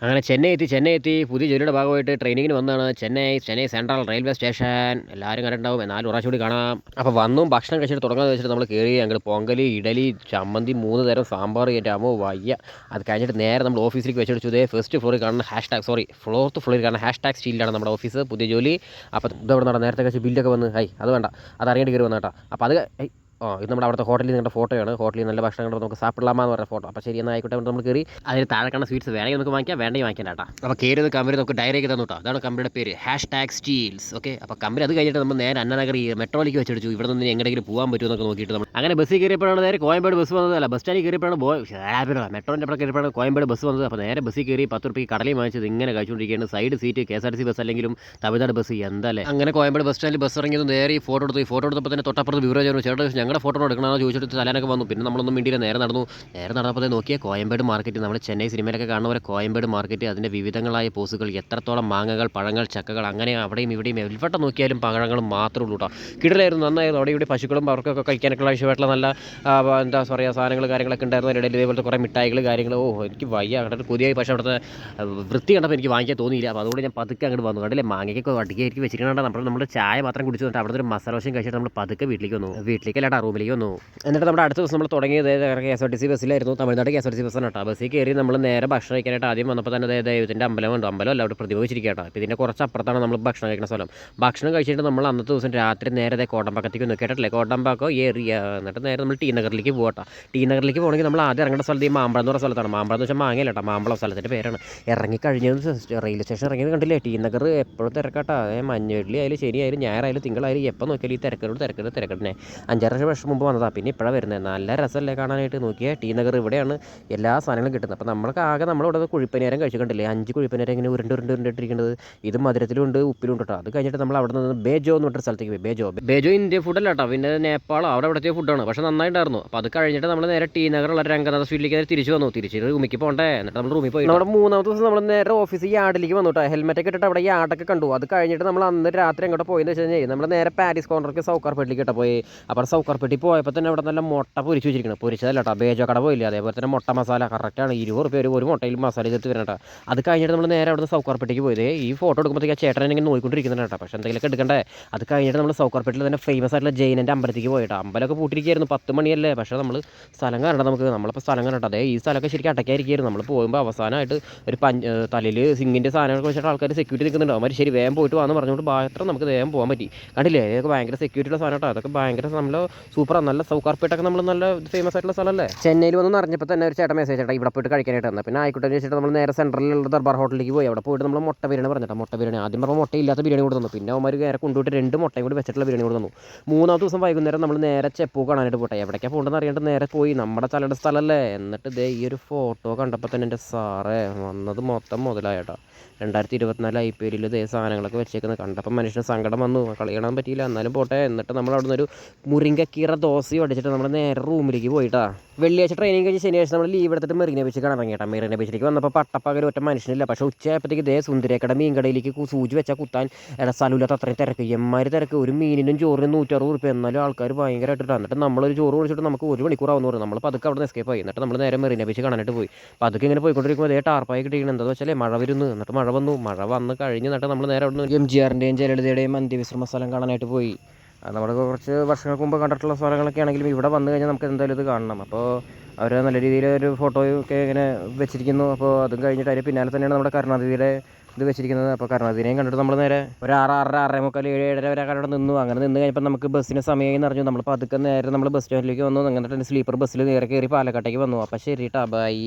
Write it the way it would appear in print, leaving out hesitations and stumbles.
അങ്ങനെ ചെന്നൈ എത്തി പുതിയ ജോലിയുടെ ഭാഗമായിട്ട് ട്രെയിനിങ്ങിന് വന്നതാണ്. Chennai central railway station. എല്ലാവരും കണ്ടിട്ടുണ്ടാവും, എന്നാലും ഒരു പ്രാവശ്യം കൂടി കാണാം. അപ്പോൾ വന്നും ഭക്ഷണം കഴിച്ചിട്ട് തുടങ്ങാമെന്ന് വെച്ചിട്ട് നമ്മൾ കയറി. അങ്ങോട്ട് പൊങ്കൽ, ഇഡലി, ചമ്മന്തി, 3 തരം സാമ്പാർ, ഏറ്റമോ വയ്യ. അത് കഴിഞ്ഞിട്ട് നേരെ നമ്മൾ ഓഫീസിലേക്ക് വെച്ചെടുത്തു. ഇതേ ഫസ്റ്റ് ഫ്ലോറിൽ കാണുന്ന ഫോർത്ത് ഫ്ലോറിൽ കാണുന്ന #സ്റ്റീലിലാണ് നമ്മുടെ ഓഫീസ്, പുതിയ ജോലി. അപ്പോൾ ഇതവിടെ നടന്ന നേരത്തെ കഴിച്ച് ബില്ലൊക്കെ വന്ന് അത് വേണ്ട, അത് അറിയേണ്ടി കയറി വന്ന കേട്ടോ. അപ്പോൾ അത് ഇത് നമ്മുടെ അവിടുത്തെ ഹോട്ടലിൽ നിങ്ങളുടെ ഫോട്ടോയാണ്. ഹോട്ടലിൽ നല്ല ഭക്ഷണം കണ്ട് നമുക്ക് സാപ്പിടലാമെന്ന് പറഞ്ഞ ഫോട്ടോ. അപ്പോൾ ശരി, എന്നാൽ ആയിക്കോട്ടെ, നമ്മൾ കയറി. അതിന് താഴെ കാണുന്ന സ്വീറ്റ്സ് വേണമെങ്കിൽ നമുക്ക് വാങ്ങിക്കാം, വേണ്ടെങ്കിൽ വാങ്ങിക്കാം കേട്ടോ. അപ്പോൾ കയറിയത് കമ്പനി നമുക്ക് ഡയറിയൊക്കെ തന്നു കേട്ടോ. അതാണ് കമ്പനിയുടെ പേര്, #സ്റ്റീൽസ്. ഓക്കെ, അപ്പോൾ കമ്പനി അത് കഴിഞ്ഞിട്ട് നമ്മൾ നേരെ അന്നനഗർ മെട്രോയിലേക്ക് വെച്ചടിച്ചു. ഇവിടെ നിന്ന് എങ്ങനെയെങ്കിലും പോകാൻ പറ്റുമോ എന്നൊക്കെ നോക്കിയിട്ട് നമ്മൾ അങ്ങനെ ബസ്സിൽ കയറിയപ്പോഴാണ് നേരെ കോയമ്പേട് ബസ് വന്നത്. അല്ല, ബസ് സ്റ്റാൻഡിൽ കയറിയപ്പോഴാണ് മെട്രോൻ്റെ അവിടെ കയറിയപ്പോഴാണ് കോയമ്പേട് ബസ് വന്നത്. അപ്പോൾ നേരെ ബസ്സിൽ കയറി 10 രൂപയ്ക്ക് കടലയും വാങ്ങിച്ചത് ഇങ്ങനെ കഴിച്ചുകൊണ്ടിരിക്കുകയാണ്. സൈഡ് സീറ്റ് KSRTC ബസ് അല്ലെങ്കിലും തമിഴ്നാട് ബസ് എന്തായാലും. അങ്ങനെ കോയമ്പേട് ബസ് സ്റ്റാൻഡിൽ ബസ് ഇറങ്ങിയത് നേരെ ഫോട്ടോ എടുത്തപ്പോൾ തന്നെ തൊട്ടപ്പുറത്ത് വിവരം ചേട്ടാ ഞങ്ങളുടെ ഫോട്ടോ എടുക്കണമെന്ന് ചോദിച്ചിട്ട് തലാനൊക്കെ വന്നു. പിന്നെ നമ്മളൊന്നും മിണ്ടിയില്ല, നേരെ നടന്നപ്പോൾ നോക്കിയാൽ കോയമ്പേട് മാർക്കറ്റ്, നമ്മുടെ ചെന്നൈ സിനിമയിലൊക്കെ കാണുന്ന പോലെ കോയമ്പേട് മാർക്കറ്റ്, അതിൻ്റെ വിവിധങ്ങളായ പോസുകൾ, എത്രത്തോളം മാങ്ങകൾ, പഴങ്ങൾ, ചക്കകൾ, അങ്ങനെ അവിടെയും ഇവിടെയും എവിടെ നോക്കിയാലും പഴങ്ങളും മാത്രമേ ഉള്ളൂ കേട്ടോ. കിടലായിരുന്നു, നന്നായിരുന്നു. അവിടെ ഇവിടെ പശുക്കളും അവർക്കൊക്കെ കഴിക്കാനൊക്കെ ആവശ്യമായിട്ടുള്ള നല്ല എന്താ പറയുക സാധനങ്ങൾ കാര്യങ്ങളൊക്കെ ഉണ്ടായിരുന്നു. ഇടയിൽ ഇതേപോലത്തെ കുറേ മിഠായികൾ കാര്യങ്ങൾ. എനിക്ക് വയ്യ, കണ്ടിട്ട് പുതിയ. പക്ഷേ അവിടുത്തെ വൃത്തി കണ്ടപ്പോൾ എനിക്ക് വാങ്ങിക്കാൻ തോന്നിയില്ല. അപ്പോൾ അതുകൊണ്ട് ഞാൻ പതുക്കെ അങ്ങോട്ട് വന്നു. കണ്ടില്ലേ, മാങ്ങയ്ക്കൊക്കെ അടിക്കായിരിക്കും വെച്ചിരിക്കണ. നമ്മുടെ ചായ മാത്രം കുടിച്ചു തന്നിട്ട് അവിടുത്തെ ഒരു മസാല ദോശയും കഴിച്ചിട്ട് നമ്മൾ പതുക്കെ വീട്ടിലേക്കല്ലാട്ടാ റൂമിലേക്ക് വന്നു. എന്നിട്ട് നമ്മുടെ അടുത്ത ദിവസം നമ്മൾ തുടങ്ങിയത് KSRTC ബസ്സിലായിരുന്നു. തമിഴ്നാട് KSRTC ബസ്സാണ് കേട്ടോ. ബസ്സിൽ കയറി നമ്മൾ നേരെ ഭക്ഷണം കഴിക്കാനായിട്ട് ആദ്യം വന്നപ്പോൾ തന്നെ ദൈവത്തിൻ്റെ അമ്പലമുണ്ട്. അമ്പലമല്ല, അവിടെ പ്രതിമ വെച്ചിരിക്കുക കേട്ടോ. അപ്പോൾ ഇതിൻ്റെ കുറച്ച് അപ്പുറത്താണ് നമ്മൾ ഭക്ഷണം കഴിക്കുന്ന സ്ഥലം. ഭക്ഷണം കഴിച്ചിട്ട് നമ്മൾ അന്നത്തെ ദിവസം രാത്രി നേരെ കോട്ടമ്പാക്കത്തേക്ക് ഒന്ന് കേട്ടിട്ടില്ലേ, കോട്ടമ്പാക്കം ഏറിയ. എന്നിട്ട് നേരെ നമ്മൾ ടി നഗറിലേക്ക് പോകട്ടോ. ടി നഗറിലേക്ക് പോകണമെങ്കിൽ നമ്മൾ ആദ്യം ഇറങ്ങേണ്ട സ്ഥലത്ത് ഈ മാമ്പഴം എന്ന് പറഞ്ഞ സ്ഥലത്താണ്. മാമ്പഴം എന്ന് വെച്ചാൽ മാങ്ങയല്ല കേട്ടോ, മാമ്പഴം സ്ഥലത്തിൻ്റെ പേരാണ്. ഇറങ്ങിക്കഴിഞ്ഞത് റെയിൽവേ സ്റ്റേഷൻ ഇറങ്ങിയത് കണ്ടില്ലേ, ടി നഗർ എപ്പോഴും തിരക്കാട്ടോ. മഞ്ഞവെള്ളി ആയാലും ശനിയായാലും ഞായറായാലും തിങ്കളായാലും എപ്പോൾ നോക്കിയാലും ഈ തിരക്കന്നെ. 5-6 വർഷം മുമ്പ് വന്നതാണ്, പിന്നെ ഇപ്പോഴാണ് വരുന്നത്. നല്ല രസമല്ലേ കാണാനായിട്ട്. നോക്കിയാൽ ടി നഗർ ഇവിടെയാണ് എല്ലാ സാധനങ്ങളും കിട്ടുന്നത്. അപ്പോൾ നമ്മൾക്ക് ആകെ നമ്മളിവിടെ കുഴിപ്പനേരം കഴിച്ചിട്ടുണ്ടല്ലേ, 5 കുഴിപ്പനേരം ഇങ്ങനെ ഉരുണ്ടിട്ടിരിക്കുന്നത്. ഇത് മധുരത്തിലുണ്ട്, ഉപ്പിലുണ്ട് കേട്ടോ. അത് കഴിഞ്ഞിട്ട് നമ്മൾ അവിടെ നിന്ന് ബേജോ എന്ന് പറഞ്ഞൊരു സ്ഥലത്തേക്ക് പോയി. ബേജോ ഇന്ത്യൻ ഫുഡല്ല കേട്ടോ, പിന്നെ നേപ്പാളോ അവിടെ എത്തിയ ഫുഡാണ്, പക്ഷേ നന്നായിട്ടുണ്ടായിരുന്നു. അപ്പോൾ അത് കഴിഞ്ഞിട്ട് നമ്മൾ നേരെ ടി നഗറുള്ള രംഗനാഥ സ്വീറ്റിലേക്ക് തിരിച്ചു വന്നു. റൂമിലേക്ക് പോകണ്ടേ, എന്നിട്ട് നമ്മൾ റൂമിൽ പോയി. നമ്മുടെ 3ാമത്തെ ദിവസം നമ്മൾ നേരെ ഓഫീസ് യാർഡിലേക്ക് വന്നു കേട്ടോ. ഹെൽമെറ്റൊക്കെ ഇട്ടിട്ട് അവിടെ യാർഡൊക്കെ കണ്ടു. അത് കഴിഞ്ഞിട്ട് നമ്മൾ അന്ന് രാത്രി എങ്ങോട്ട് പോയെന്ന് വെച്ച് കഴിഞ്ഞാൽ നമ്മൾ നേരെ പാരീസ് കോർണർക്ക് സൗക്കാർപേട്ടിലേക്ക് കേട്ടോ പോയി. അപ്പോൾ സൗക്കാർപേട്ടി പോയപ്പോൾ തന്നെ അവിടെ നല്ല മുട്ട പൊരിച്ച് വെച്ചിരിക്കണം. പൊരിച്ചതല്ല കേട്ടോ, ബേജോ കട പോയില്ല. അതേപോലെ തന്നെ മുട്ട മസാല കറക്റ്റാണ്, 20 രൂപ ഒരു മുട്ടയിൽ മസാല ചേർത്ത് വരണം കേട്ടോ. അത് കഴിഞ്ഞിട്ട് നമ്മൾ നേരെ അവിടെ നിന്ന് സൗക്കാർപേട്ടിക്ക് പോയത്. ഈ ഫോട്ടോ എടുക്കുമ്പോഴത്തേക്ക് ആ ചേട്ടനെ ഇങ്ങനെ നോക്കിക്കൊണ്ടിരിക്കുന്നുണ്ട് കേട്ടോ, പക്ഷേ എന്തെങ്കിലുമൊക്കെ എടുക്കണ്ടേ. അത് കഴിഞ്ഞിട്ട് നമ്മൾ സൗക്കാർപേട്ടിൽ തന്നെ ഫേമസ് ആയിട്ടുള്ള ജൈനൻ്റെ അമ്പലത്തേക്ക് പോയിട്ടോ. അമ്പലമൊക്കെ പൂട്ടിരിക്കുകയായിരുന്നു, 10 മണിയല്ലേ. പക്ഷേ നമ്മൾ സ്ഥലം കാണണ്ട, നമ്മളിപ്പോൾ സ്ഥലം കണ്ടോ. അതേ ഈ സ്ഥലമൊക്കെ ശരിക്കും അടയ്ക്കായിരിക്കുമായിരുന്നു. നമ്മൾ പോകുമ്പോൾ അവസാനമായിട്ട് ഒരു തലയിൽ സിങ്ങിൻ്റെ സാധനങ്ങളൊക്കെ വെച്ചിട്ട് ആൾക്കാർ സെക്യൂരിറ്റി നിൽക്കുന്നുണ്ട്. അവർ ശരി വേഗം പോയിട്ട് വന്ന് പറഞ്ഞുകൊണ്ട് മാത്രം നമുക്ക് വേഗം പോകാൻ പറ്റി. കണ്ടില്ലേ, അതൊക്കെ ഭയങ്കര സെക്യൂരിറ്റിയുള്ള സാധനം കേട്ടോ. അതൊക്കെ ഭയങ്കര നമ്മൾ സൂപ്പറാണ്. നല്ല സൗക്കാർപേട്ടൊക്കെ നമ്മൾ നല്ല ഫേമസ് ആയിട്ടുള്ള സ്ഥലമല്ലേ. ചെന്നൈയിൽ വന്ന് അറിഞ്ഞപ്പോൾ തന്നെ ഒരു ചേട്ടൻ മെസ്സേജ് ചേട്ടാ ഇവിടെ പോയിട്ട് കഴിക്കാനായിട്ട് വന്നത്. പിന്നെ ആയിക്കോട്ടെ വെച്ചിട്ട് നമ്മൾ നേരെ സെൻട്രലിലുള്ള ദർബാർ ഹോട്ടലിലേക്ക് പോയി. അവിടെ പോയിട്ട് നമ്മൾ മുട്ട ബിരിയാണി പറഞ്ഞിട്ട് മുട്ട ബിരിയാണി ആദ്യം പറഞ്ഞാൽ മുട്ടയില്ലാത്ത ബിരിയാണി കൊടുത്തു. പിന്നെ അവന്മാർ നേരെ കൊണ്ടുപോയിട്ട് 2 മുട്ടയും കൂടി വെച്ചിട്ടുള്ള ബിരിയാണി കൊടുത്തു. 3ാമത്തെ ദിവസം വൈകുന്നേരം നമ്മൾ നേരെ ചെപ്പൂ കാണാനായിട്ട് പോട്ടെ. എവിടേക്കാണ് പോകേണ്ടതെന്ന് അറിയാണ്ട് നേരെ പോയി. നമ്മുടെ ചലയുടെ സ്ഥലമല്ലേ. എന്നിട്ട് ഇതേ ഈ ഒരു ഫോട്ടോ കണ്ടപ്പോൾ തന്നെ എൻ്റെ സാറേ വന്നത് മൊത്തം മുതലായിട്ടോ. 2024 IPL ഇതേ സാധനങ്ങളൊക്കെ വെച്ചേക്കുന്നത് കണ്ടപ്പോൾ മനുഷ്യന് സങ്കടം വന്നു. കളി കാണാൻ പറ്റിയില്ല, എന്നാലും പോട്ടെ. എന്നിട്ട് നമ്മൾ അവിടെ നിന്നൊരു മുരിങ്ങക്കീറ ദോശയും അടിച്ചിട്ട് നമ്മൾ നേരെ റൂമിലേക്ക് പോയിട്ടാ. വെള്ളിയാഴ്ച ട്രെയിനിങ് കഴിഞ്ഞ് ശനിയാഴ്ച നമ്മൾ ലീവ് എടുത്തിട്ട് മെറീന ബീച്ച് കാണാൻ ഇറങ്ങിയിട്ടാ. മെറീന ബീച്ചിലേക്ക് വന്നപ്പോൾ പട്ടപ്പകൽ ഒറ്റ മനുഷ്യനില്ല. പക്ഷേ ഉച്ചയായപ്പോഴത്തേക്ക് ഇതേ സുന്ദരക്കട മീൻകടയിലേക്ക് സൂചി വെച്ചാൽ കുത്താൻ സ്ഥലമില്ലാത്ത അത്രയും തിരക്ക്, എമ്മാതിരി തിരക്ക്. ഒരു മീനിനും ചോറിനും 160 രൂപ. എന്നാലും ആൾക്കാർ ഭയങ്കരമായിട്ടാണ്. എന്നിട്ട് നമ്മളൊരു ചോറ് കുടിച്ചിട്ട് നമുക്ക് 1 മണിക്കൂറാവുന്നു പറയും. നമ്മൾ പതുക്കെ അവിടെ നിന്ന് എസ്കേപ്പ് ആയി. എന്നിട്ട് നമ്മൾ നേരെ മെറീന ബീച്ച് കാണാനായിട്ട് പോയി. പതുക്കെ ഇങ്ങനെ പോയിക്കൊണ്ടിരിക്കുമ്പോൾ അതേ ടാർപ്പായി കിട്ടിയിരിക്കുന്നത് എന്താണെന്ന് വെച്ചാൽ മഴ വരുന്നു. എന്നിട്ട് മഴ വന്ന് കഴിഞ്ഞ് എന്നിട്ട് നമ്മൾ നേരെ അവിടെ നിന്ന് MGRൻ്റെയും ജയലളിതയുടെയും അന്ത്യവിശ്രമ സ്ഥലം കാണാനായിട്ട് പോയി. നമ്മൾ കുറച്ച് വർഷങ്ങൾക്ക് മുമ്പ് കണ്ടിട്ടുള്ള സ്ഥലങ്ങളൊക്കെ ആണെങ്കിലും ഇവിടെ വന്നു കഴിഞ്ഞാൽ നമുക്ക് എന്തായാലും ഇത് കാണണം. അപ്പോൾ അവർ നല്ല രീതിയിൽ ഒരു ഫോട്ടോയൊക്കെ ഇങ്ങനെ വെച്ചിരിക്കുന്നു. അപ്പോൾ അതും കഴിഞ്ഞിട്ട് അതിന് പിന്നാലെ തന്നെയാണ് നമ്മുടെ കരുണാനിധിയുടെ ഇത് വെച്ചിരിക്കുന്നത്. അപ്പോൾ കരുണാനിധിനെയും കണ്ടിട്ട് നമ്മൾ നേരെ ഒരു 6:30 7:30 വരെ അവിടെ നിന്നു. അങ്ങനെ നിന്ന് കഴിഞ്ഞപ്പോൾ നമുക്ക് ബസ്സിന് സമയമായി നിറഞ്ഞു. നമ്മൾ പതുക്കെ നേരെ നമ്മൾ ബസ് സ്റ്റാൻഡിലേക്ക് വന്നു. എന്നിട്ട് സ്ലീപ്പർ ബസ്സിൽ നേരെ കയറി പാലക്കാട്ടേക്ക് വന്നു. അപ്പോൾ ശരി ട്ടാ, ബൈ.